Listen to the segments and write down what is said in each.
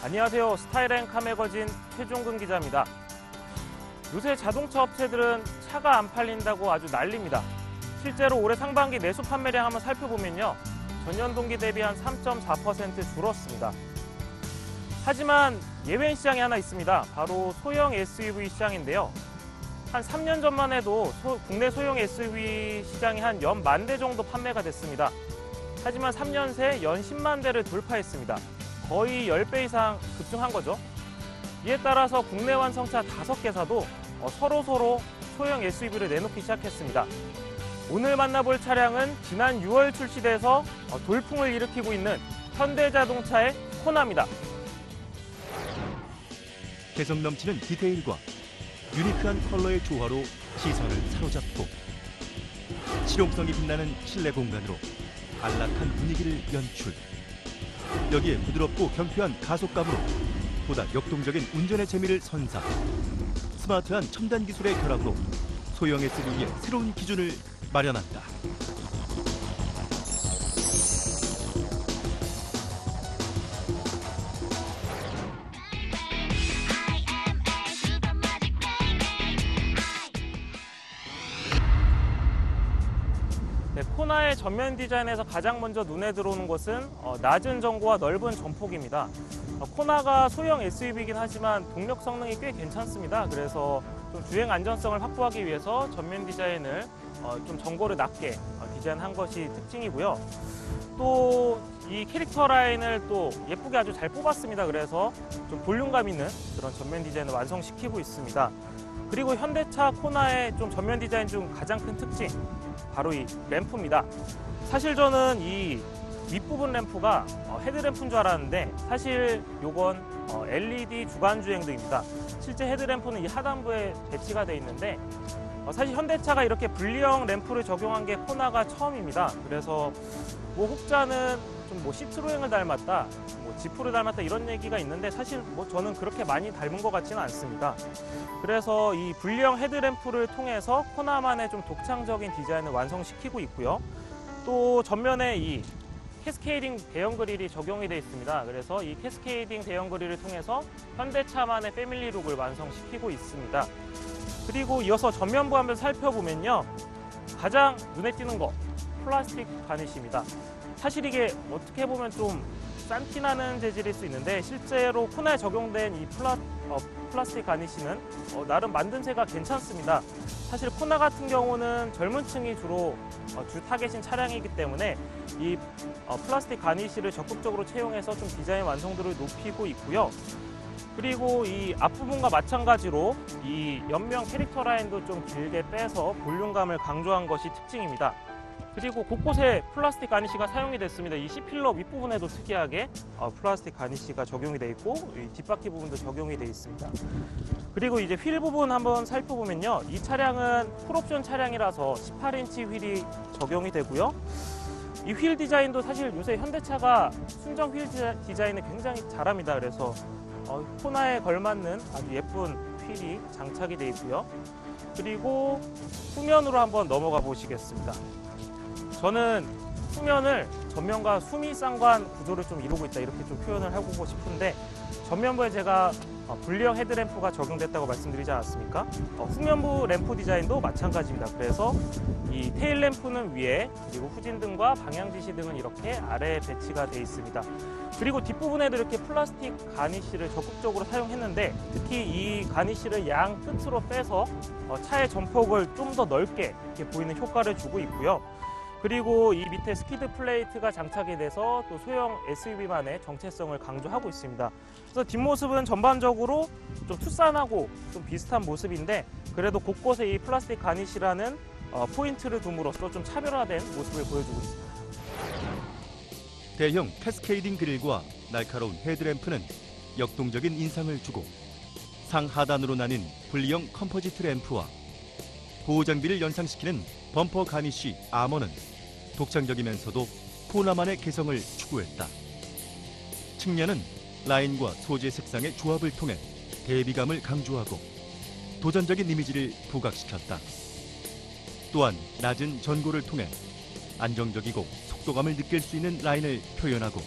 안녕하세요. 스타일앤카 매거진 최종근 기자입니다. 요새 자동차 업체들은 차가 안 팔린다고 아주 난립니다. 실제로 올해 상반기 내수 판매량 한번 살펴보면요. 전년 동기 대비 한 3.4% 줄었습니다. 하지만 예외인 시장이 하나 있습니다. 바로 소형 SUV 시장인데요. 한 3년 전만 해도 국내 소형 SUV 시장이 한 연 10,000대 정도 판매가 됐습니다. 하지만 3년 새 연 10만 대를 돌파했습니다. 거의 10배 이상 급증한 거죠. 이에 따라서 국내 완성차 5개사도 서로 소형 SUV를 내놓기 시작했습니다. 오늘 만나볼 차량은 지난 6월 출시돼서 돌풍을 일으키고 있는 현대자동차의 코나입니다. 개성 넘치는 디테일과 유니크한 컬러의 조화로 시선을 사로잡고 실용성이 빛나는 실내 공간으로 안락한 분위기를 연출. 여기에 부드럽고 경쾌한 가속감으로 보다 역동적인 운전의 재미를 선사. 스마트한 첨단 기술의 결합으로 소형 SUV의 새로운 기준을 마련한다. 네, 코나의 전면 디자인에서 가장 먼저 눈에 들어오는 것은 낮은 전고와 넓은 전폭입니다. 코나가 소형 SUV이긴 하지만 동력 성능이 꽤 괜찮습니다. 그래서 좀 주행 안전성을 확보하기 위해서 전면 디자인을 좀 전고를 낮게 디자인한 것이 특징이고요. 또 이 캐릭터 라인을 또 예쁘게 아주 잘 뽑았습니다. 그래서 좀 볼륨감 있는 그런 전면 디자인을 완성시키고 있습니다. 그리고 현대차 코나의 좀 전면 디자인 중 가장 큰 특징, 바로 이 램프입니다. 사실 저는 이 윗부분 램프가 헤드램프인 줄 알았는데 사실 이건 LED 주간주행등입니다. 실제 헤드램프는 이 하단부에 배치가 되어 있는데 사실 현대차가 이렇게 분리형 램프를 적용한 게 코나가 처음입니다. 그래서 뭐 혹자는 좀 뭐 시트로행을 닮았다, 뭐 지프를 닮았다 이런 얘기가 있는데 사실 뭐 저는 그렇게 많이 닮은 것 같지는 않습니다. 그래서 이 분리형 헤드램프를 통해서 코나만의 좀 독창적인 디자인을 완성시키고 있고요. 또 전면에 이 캐스케이딩 대형 그릴이 적용이 되어 있습니다. 그래서 이 캐스케이딩 대형 그릴을 통해서 현대차만의 패밀리룩을 완성시키고 있습니다. 그리고 이어서 전면부 한번 살펴보면요. 가장 눈에 띄는 거, 플라스틱 가니쉬입니다. 사실 이게 어떻게 보면 좀 싼티나는 재질일 수 있는데 실제로 코나에 적용된 이 플라스틱 가니쉬는 나름 만듦새가 괜찮습니다. 사실 코나 같은 경우는 젊은 층이 주로 주 타겟인 차량이기 때문에 이 플라스틱 가니쉬를 적극적으로 채용해서 좀 디자인 완성도를 높이고 있고요. 그리고 이 앞부분과 마찬가지로 이 옆면 캐릭터 라인도 좀 길게 빼서 볼륨감을 강조한 것이 특징입니다. 그리고 곳곳에 플라스틱 가니쉬가 사용이 됐습니다. 이 C필러 윗부분에도 특이하게 플라스틱 가니쉬가 적용이 되어 있고 이 뒷바퀴 부분도 적용이 되어 있습니다. 그리고 이제 휠 부분 한번 살펴보면요. 이 차량은 풀옵션 차량이라서 18인치 휠이 적용이 되고요. 이 휠 디자인도 사실 요새 현대차가 순정 휠 디자인을 굉장히 잘합니다. 그래서 코나에 걸맞는 아주 예쁜 휠이 장착이 되어 있고요. 그리고 후면으로 한번 넘어가 보시겠습니다. 저는 후면을 전면과 수미쌍관 구조를 좀 이루고 있다 이렇게 좀 표현을 해보고 싶은데 전면부에 제가 분리형 헤드램프가 적용됐다고 말씀드리지 않았습니까? 후면부 램프 디자인도 마찬가지입니다. 그래서 이 테일 램프는 위에 그리고 후진등과 방향지시등은 이렇게 아래에 배치가 되어 있습니다. 그리고 뒷부분에도 이렇게 플라스틱 가니쉬를 적극적으로 사용했는데 특히 이 가니쉬를 양 끝으로 빼서 차의 전폭을 좀 더 넓게 이렇게 보이는 효과를 주고 있고요. 그리고 이 밑에 스키드 플레이트가 장착이 돼서 또 소형 SUV만의 정체성을 강조하고 있습니다. 그래서 뒷모습은 전반적으로 좀 투싼하고 좀 비슷한 모습인데 그래도 곳곳에 이 플라스틱 가니쉬라는 포인트를 둠으로써 좀 차별화된 모습을 보여주고 있습니다. 대형 캐스케이딩 그릴과 날카로운 헤드램프는 역동적인 인상을 주고 상하단으로 나뉜 분리형 컴포지트 램프와 보호 장비를 연상시키는 범퍼 가니쉬 아머는 독창적이면서도 코나만의 개성을 추구했다. 측면은 라인과 소재 색상의 조합을 통해 대비감을 강조하고 도전적인 이미지를 부각시켰다. 또한 낮은 전고를 통해 안정적이고 속도감을 느낄 수 있는 라인을 표현하고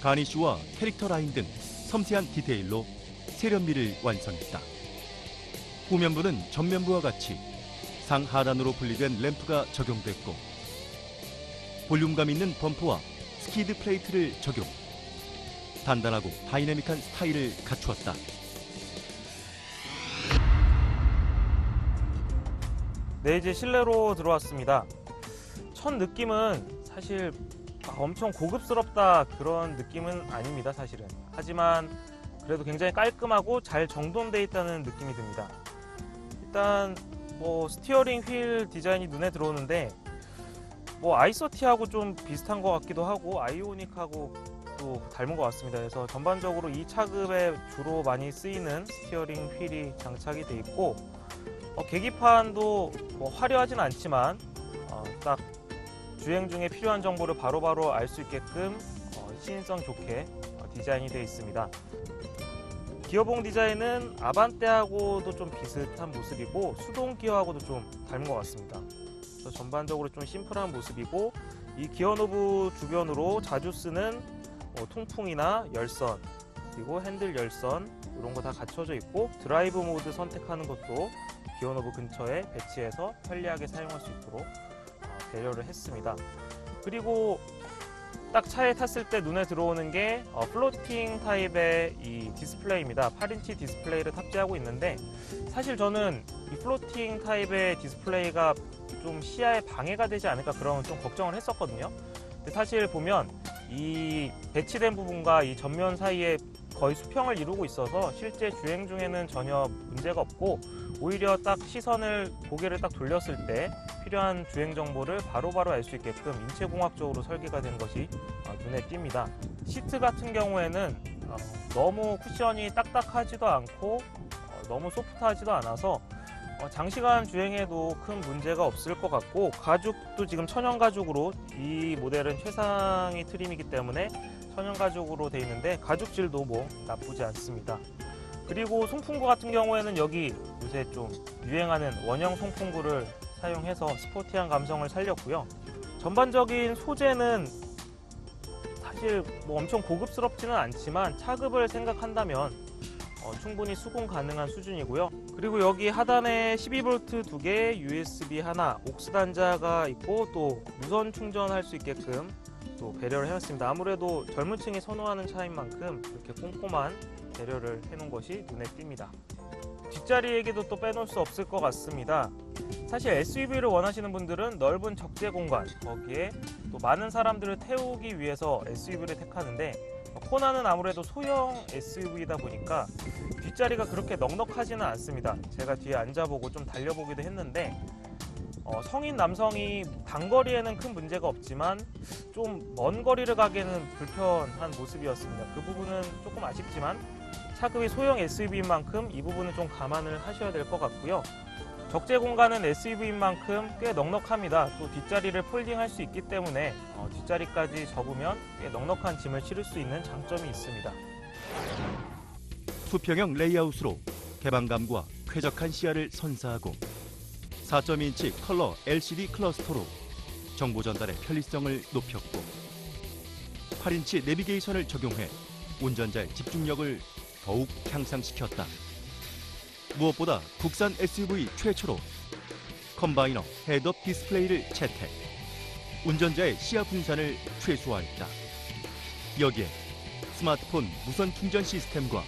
가니쉬와 캐릭터 라인 등 섬세한 디테일로 세련미를 완성했다. 후면부는 전면부와 같이 상하단으로 분리된 램프가 적용됐고 볼륨감 있는 범퍼와 스키드 플레이트를 적용. 단단하고 다이내믹한 스타일을 갖추었다. 네, 이제 실내로 들어왔습니다. 첫 느낌은 사실 엄청 고급스럽다 그런 느낌은 아닙니다, 사실은. 하지만 그래도 굉장히 깔끔하고 잘 정돈되어 있다는 느낌이 듭니다. 일단 스티어링 휠 디자인이 눈에 들어오는데 아이서티하고 좀 비슷한 것 같기도 하고 아이오닉하고 또 닮은 것 같습니다. 그래서 전반적으로 이 차급에 주로 많이 쓰이는 스티어링 휠이 장착이 돼 있고 계기판도 화려하진 않지만 딱 주행 중에 필요한 정보를 바로바로 알 수 있게끔 시인성 좋게 디자인이 되어 있습니다. 기어봉 디자인은 아반떼하고도 좀 비슷한 모습이고 수동 기어하고도 좀 닮은 것 같습니다. 그래서 전반적으로 좀 심플한 모습이고 이 기어 노브 주변으로 자주 쓰는 통풍이나 열선 그리고 핸들 열선 이런 거 다 갖춰져 있고 드라이브 모드 선택하는 것도 기어 노브 근처에 배치해서 편리하게 사용할 수 있도록 배려를 했습니다. 그리고 딱 차에 탔을 때 눈에 들어오는 게 플로팅 타입의 이 디스플레이입니다. 8인치 디스플레이를 탑재하고 있는데 사실 저는 이 플로팅 타입의 디스플레이가 좀 시야에 방해가 되지 않을까 그런 좀 걱정을 했었거든요. 근데 사실 보면 이 배치된 부분과 이 전면 사이에 거의 수평을 이루고 있어서 실제 주행 중에는 전혀 문제가 없고 오히려 딱 고개를 딱 돌렸을 때 필요한 주행 정보를 바로바로 알 수 있게끔 인체공학적으로 설계가 된 것이 눈에 띕니다. 시트 같은 경우에는 너무 쿠션이 딱딱하지도 않고 너무 소프트하지도 않아서 장시간 주행해도 큰 문제가 없을 것 같고 가죽도 지금 천연 가죽으로 이 모델은 최상위 트림이기 때문에 천연 가죽으로 되어 있는데 가죽질도 나쁘지 않습니다. 그리고 송풍구 같은 경우에는 여기 요새 좀 유행하는 원형 송풍구를 사용해서 스포티한 감성을 살렸고요. 전반적인 소재는 사실 엄청 고급스럽지는 않지만 차급을 생각한다면 충분히 수긍 가능한 수준이고요. 그리고 여기 하단에 12V 2개, USB 하나, 옥스 단자가 있고 또 무선 충전할 수 있게끔 또 배려를 해놨습니다. 아무래도 젊은 층이 선호하는 차인 만큼 이렇게 꼼꼼한 배려를 해놓은 것이 눈에 띕니다. 뒷자리 얘기도 또 빼놓을 수 없을 것 같습니다. 사실 SUV를 원하시는 분들은 넓은 적재 공간, 거기에 또 많은 사람들을 태우기 위해서 SUV를 택하는데 코나는 아무래도 소형 SUV이다 보니까 뒷자리가 그렇게 넉넉하지는 않습니다. 제가 뒤에 앉아보고 좀 달려보기도 했는데 성인 남성이 단거리에는 큰 문제가 없지만 좀 먼 거리를 가기에는 불편한 모습이었습니다. 그 부분은 조금 아쉽지만 차급이 소형 SUV인 만큼 이 부분은 좀 감안을 하셔야 될 것 같고요. 적재 공간은 SUV인 만큼 꽤 넉넉합니다. 또 뒷자리를 폴딩할 수 있기 때문에 뒷자리까지 접으면 꽤 넉넉한 짐을 실을 수 있는 장점이 있습니다. 수평형 레이아웃으로 개방감과 쾌적한 시야를 선사하고 4.2인치 컬러 LCD 클러스터로 정보 전달의 편리성을 높였고 8인치 내비게이션을 적용해 운전자의 집중력을 더욱 향상시켰다. 무엇보다 국산 SUV 최초로 컴바이너 헤드업 디스플레이를 채택, 운전자의 시야 분산을 최소화했다. 여기에 스마트폰 무선 충전 시스템과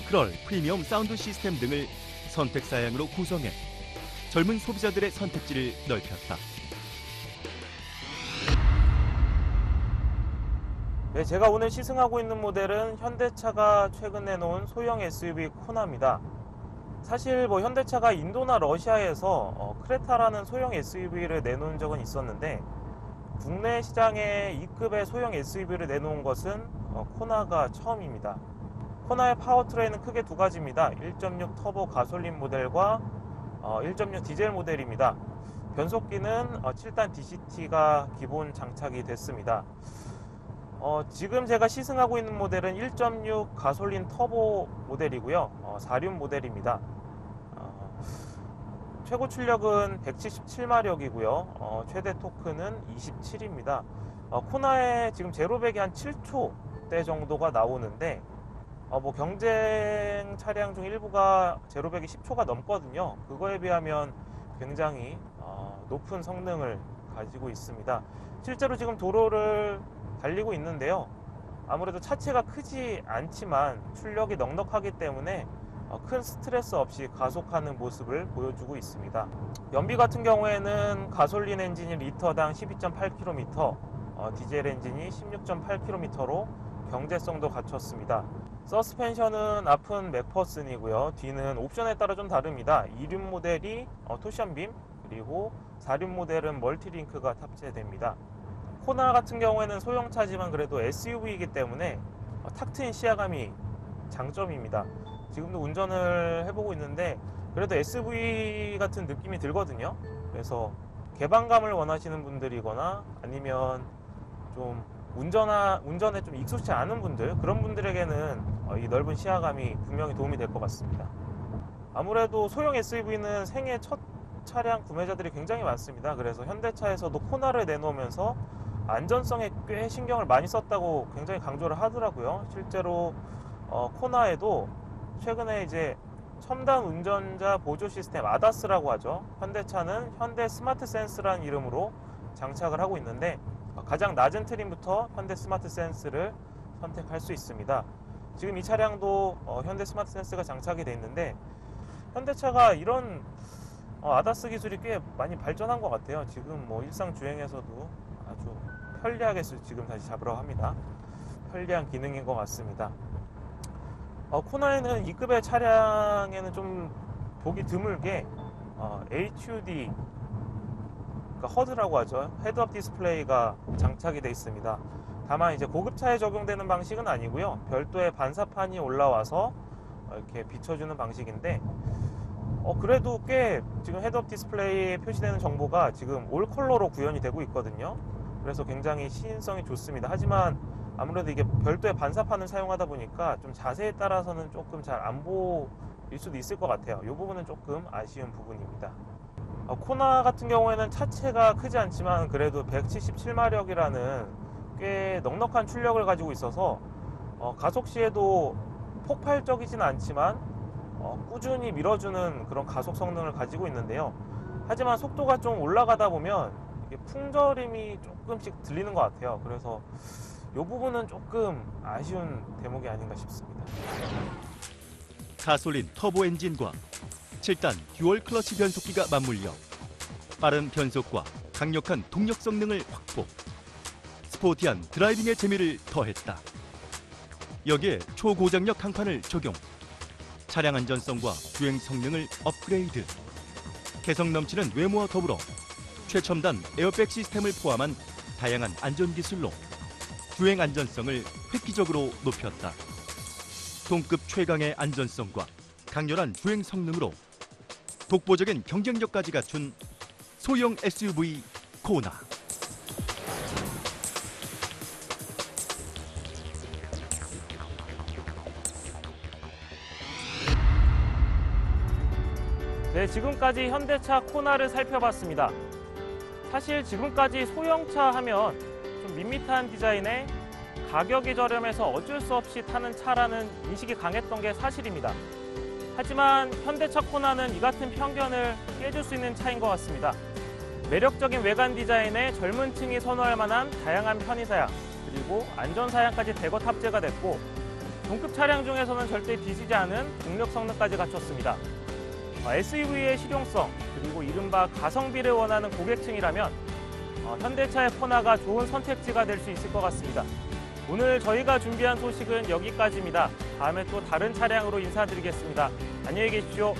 크럴 프리미엄 사운드 시스템 등을 선택 사양으로 구성해 젊은 소비자들의 선택지를 넓혔다. 네, 제가 오늘 시승하고 있는 모델은 현대차가 최근 내놓은 소형 SUV 코나입니다. 사실 현대차가 인도나 러시아에서 크레타라는 소형 SUV를 내놓은 적은 있었는데 국내 시장에 E급의 소형 SUV를 내놓은 것은 코나가 처음입니다. 코나의 파워트레인은 크게 두 가지입니다. 1.6 터보 가솔린 모델과 1.6 디젤 모델입니다. 변속기는 7단 DCT가 기본 장착이 됐습니다. 지금 제가 시승하고 있는 모델은 1.6 가솔린 터보 모델이고요. 4륜 모델입니다. 최고 출력은 177마력이고요. 최대 토크는 27입니다. 코나에 지금 제로백이 한 7초대 정도가 나오는데 뭐 경쟁 차량 중 일부가 제로백이 10초가 넘거든요. 그거에 비하면 굉장히 높은 성능을 가지고 있습니다. 실제로 지금 도로를 달리고 있는데요. 아무래도 차체가 크지 않지만 출력이 넉넉하기 때문에 큰 스트레스 없이 가속하는 모습을 보여주고 있습니다. 연비 같은 경우에는 가솔린 엔진이 리터당 12.8km, 디젤 엔진이 16.8km로 경제성도 갖췄습니다. 서스펜션은 앞은 맥퍼슨이고요. 뒤는 옵션에 따라 좀 다릅니다. 2륜 모델이 토션빔, 그리고 4륜 모델은 멀티링크가 탑재됩니다. 코나 같은 경우에는 소형차지만 그래도 SUV이기 때문에 탁 트인 시야감이 장점입니다. 지금도 운전을 해보고 있는데 그래도 SUV 같은 느낌이 들거든요. 그래서 개방감을 원하시는 분들이거나 아니면 좀 운전에 좀 익숙치 않은 분들, 그런 분들에게는 이 넓은 시야감이 분명히 도움이 될 것 같습니다. 아무래도 소형 SUV는 생애 첫 차량 구매자들이 굉장히 많습니다. 그래서 현대차에서도 코나를 내놓으면서 안전성에 꽤 신경을 많이 썼다고 굉장히 강조를 하더라고요. 실제로 코나에도 최근에 이제 첨단 운전자 보조 시스템 아다스라고 하죠. 현대차는 현대 스마트 센스라는 이름으로 장착을 하고 있는데 가장 낮은 트림부터 현대 스마트 센스를 선택할 수 있습니다. 지금 이 차량도 현대 스마트 센스가 장착이 되어 있는데 현대차가 이런 아다스 기술이 꽤 많이 발전한 것 같아요. 지금 뭐 일상 주행에서도 아주 편리하게 지금 다시 잡으라고 합니다. 편리한 기능인 것 같습니다. 코나에는 2급의 차량에는 좀 보기 드물게 HUD, 그러니까 허드라고 하죠. 헤드업 디스플레이가 장착이 되어 있습니다. 다만 이제 고급차에 적용되는 방식은 아니고요. 별도의 반사판이 올라와서 이렇게 비춰주는 방식인데 그래도 꽤 지금 헤드업 디스플레이에 표시되는 정보가 지금 올 컬러로 구현이 되고 있거든요. 그래서 굉장히 시인성이 좋습니다. 하지만 아무래도 이게 별도의 반사판을 사용하다 보니까 좀 자세에 따라서는 조금 잘 안 보일 수도 있을 것 같아요. 이 부분은 조금 아쉬운 부분입니다. 코나 같은 경우에는 차체가 크지 않지만 그래도 177마력이라는 꽤 넉넉한 출력을 가지고 있어서 가속 시에도 폭발적이진 않지만 꾸준히 밀어주는 그런 가속 성능을 가지고 있는데요. 하지만 속도가 좀 올라가다 보면 이게 풍절임이 조금씩 들리는 것 같아요. 그래서 이 부분은 조금 아쉬운 대목이 아닌가 싶습니다. 가솔린 터보 엔진과 7단 듀얼 클러치 변속기가 맞물려 빠른 변속과 강력한 동력 성능을 확보, 스포티한 드라이빙의 재미를 더했다. 여기에 초고장력 강판을 적용, 차량 안전성과 주행 성능을 업그레이드, 개성 넘치는 외모와 더불어 최첨단 에어백 시스템을 포함한 다양한 안전기술로 주행 안전성을 획기적으로 높였다. 동급 최강의 안전성과 강렬한 주행 성능으로 독보적인 경쟁력까지 갖춘 소형 SUV 코나. 네, 지금까지 현대차 코나를 살펴봤습니다. 사실 지금까지 소형차 하면 좀 밋밋한 디자인에 가격이 저렴해서 어쩔 수 없이 타는 차라는 인식이 강했던 게 사실입니다. 하지만 현대차 코나는 이 같은 편견을 깨줄 수 있는 차인 것 같습니다. 매력적인 외관 디자인에 젊은 층이 선호할 만한 다양한 편의사양, 그리고 안전사양까지 대거 탑재가 됐고 동급 차량 중에서는 절대 뒤지지 않은 동력 성능까지 갖췄습니다. SUV의 실용성, 그리고 이른바 가성비를 원하는 고객층이라면 현대차의 코나가 좋은 선택지가 될 수 있을 것 같습니다. 오늘 저희가 준비한 소식은 여기까지입니다. 다음에 또 다른 차량으로 인사드리겠습니다. 안녕히 계십시오.